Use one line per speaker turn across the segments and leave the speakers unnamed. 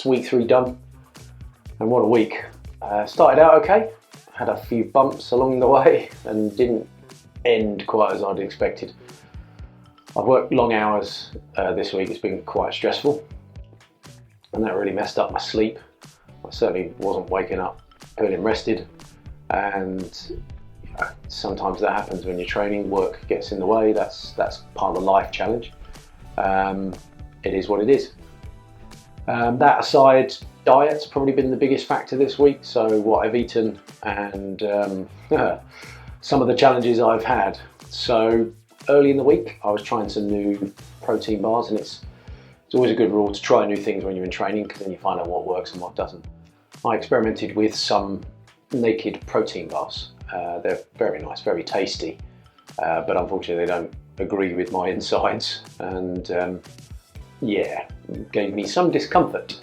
that's week 3 done, and what a week. Started out okay, had a few bumps along the way and didn't end quite as I'd expected. I've worked long hours this week. It's been quite stressful, and that really messed up my sleep. I certainly wasn't waking up feeling rested, and sometimes that happens when you're training. Work gets in the way. That's part of the life challenge. It is what it is. That aside, diet's probably been the biggest factor this week. So what I've eaten and some of the challenges I've had. So early in the week, I was trying some new protein bars, and it's always a good rule to try new things when you're in training, because then you find out what works and what doesn't. I experimented with some naked protein bars. They're very nice, very tasty, but unfortunately they don't agree with my insides, and yeah, gave me some discomfort,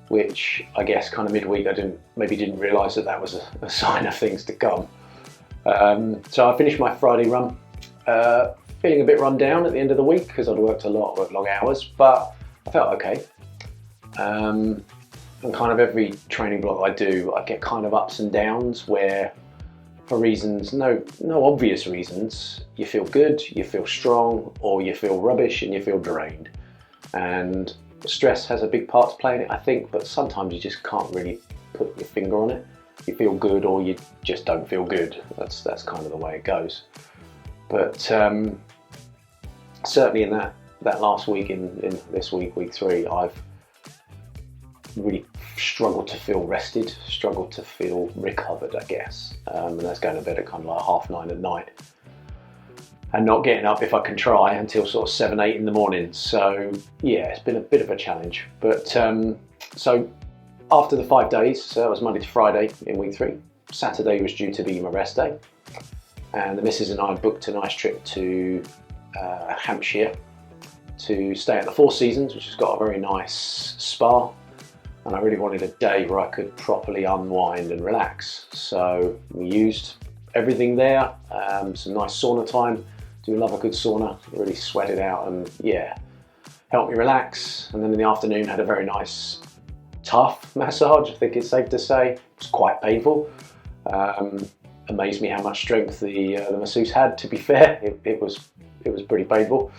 which I guess kind of midweek I didn't realise that was a sign of things to come. So I finished my Friday run, feeling a bit run down at the end of the week because I'd worked a lot, worked long hours, but I felt okay. And kind of every training block I do, I get kind of ups and downs where, for reasons, no obvious reasons, you feel good, you feel strong, or you feel rubbish and you feel drained. And stress has a big part to play in it, I think, but sometimes you just can't really put your finger on it. You feel good or you just don't feel good. That's kind of the way it goes. But certainly in that last week, in this week, week 3, I've really struggled to feel rested, struggled to feel recovered, I guess. And that's going to bed at kind of like 9:30 at night, and not getting up, if I can try, until sort of 7, 8 in the morning. So yeah, it's been a bit of a challenge. But so after the 5 days, so that was Monday to Friday in week 3, Saturday was due to be my rest day, and the missus and I booked a nice trip to Hampshire to stay at the Four Seasons, which has got a very nice spa. And I really wanted a day where I could properly unwind and relax. So we used everything there, some nice sauna time. Do love a good sauna, really sweat it out, and yeah, helped me relax. And then in the afternoon had a very nice, tough massage, I think it's safe to say. It was quite painful. Amazed me how much strength the masseuse had, to be fair. It was pretty painful.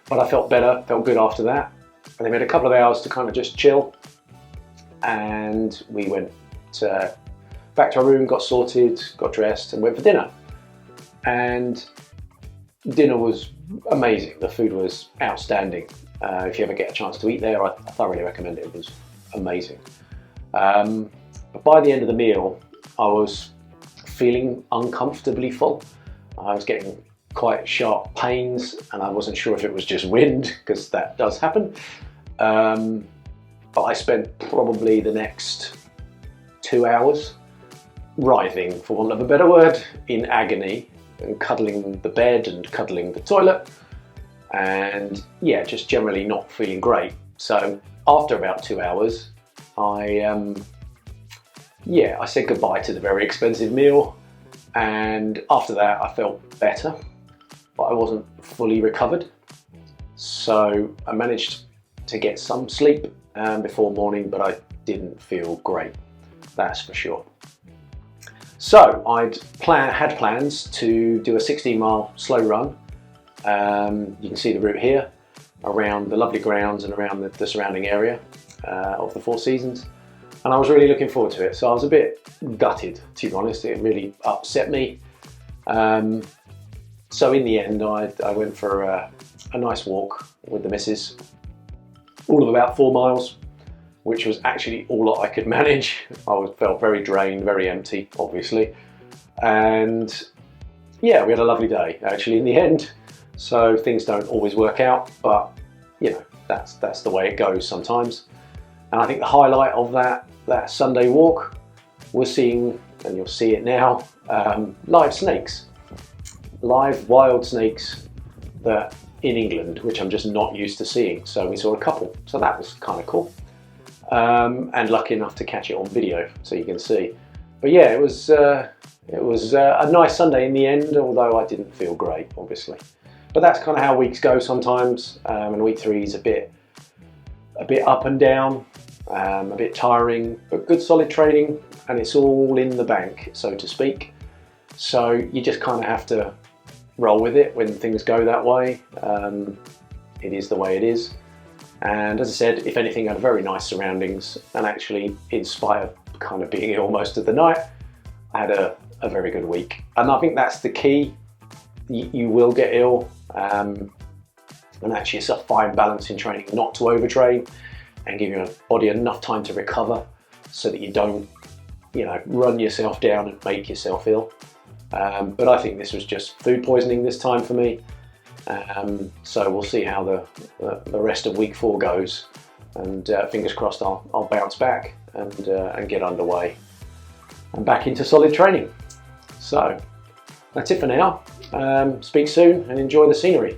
But I felt better, felt good after that. And then we had a couple of hours to kind of just chill. And we went back to our room, got sorted, got dressed, and went for dinner. And dinner was amazing. The food was outstanding. If you ever get a chance to eat there, I thoroughly recommend it. It was amazing. But by the end of the meal, I was feeling uncomfortably full. I was getting quite sharp pains, and I wasn't sure if it was just wind, because that does happen. But I spent probably the next 2 hours writhing, for want of a better word, in agony, and cuddling the bed and cuddling the toilet, and yeah, just generally not feeling great. So after about 2 hours, I said goodbye to the very expensive meal, and after that I felt better, but I wasn't fully recovered. So I managed to get some sleep before morning, but I didn't feel great, that's for sure. So I'd had plans to do a 16-mile slow run. You can see the route here, around the lovely grounds and around the surrounding area of the Four Seasons, and I was really looking forward to it. So I was a bit gutted, to be honest. It really upset me. So in the end, I went for a nice walk with the missus, all of about 4 miles, which was actually all I could manage. I felt very drained, very empty, obviously. And yeah, we had a lovely day, actually, in the end. So things don't always work out, but you know, that's the way it goes sometimes. And I think the highlight of that Sunday walk was seeing, and you'll see it now, live snakes. Live wild snakes that in England, which I'm just not used to seeing. So we saw a couple, so that was kind of cool. And lucky enough to catch it on video, so you can see. But yeah, it was a nice Sunday in the end, although I didn't feel great, obviously. But that's kind of how weeks go sometimes, and week 3 is a bit up and down. a bit tiring, but good solid training, and it's all in the bank, so to speak. So you just kind of have to roll with it when things go that way. It is the way it is. And as I said, if anything, I had very nice surroundings, and actually, in spite of kind of being ill most of the night, I had a very good week. And I think that's the key. You will get ill, and actually it's a fine balance in training not to overtrain and give your body enough time to recover so that you don't, run yourself down and make yourself ill. But I think this was just food poisoning this time for me. So we'll see how the rest of week 4 goes, and fingers crossed I'll bounce back and get underway and back into solid training. So that's it for now. Speak soon and enjoy the scenery.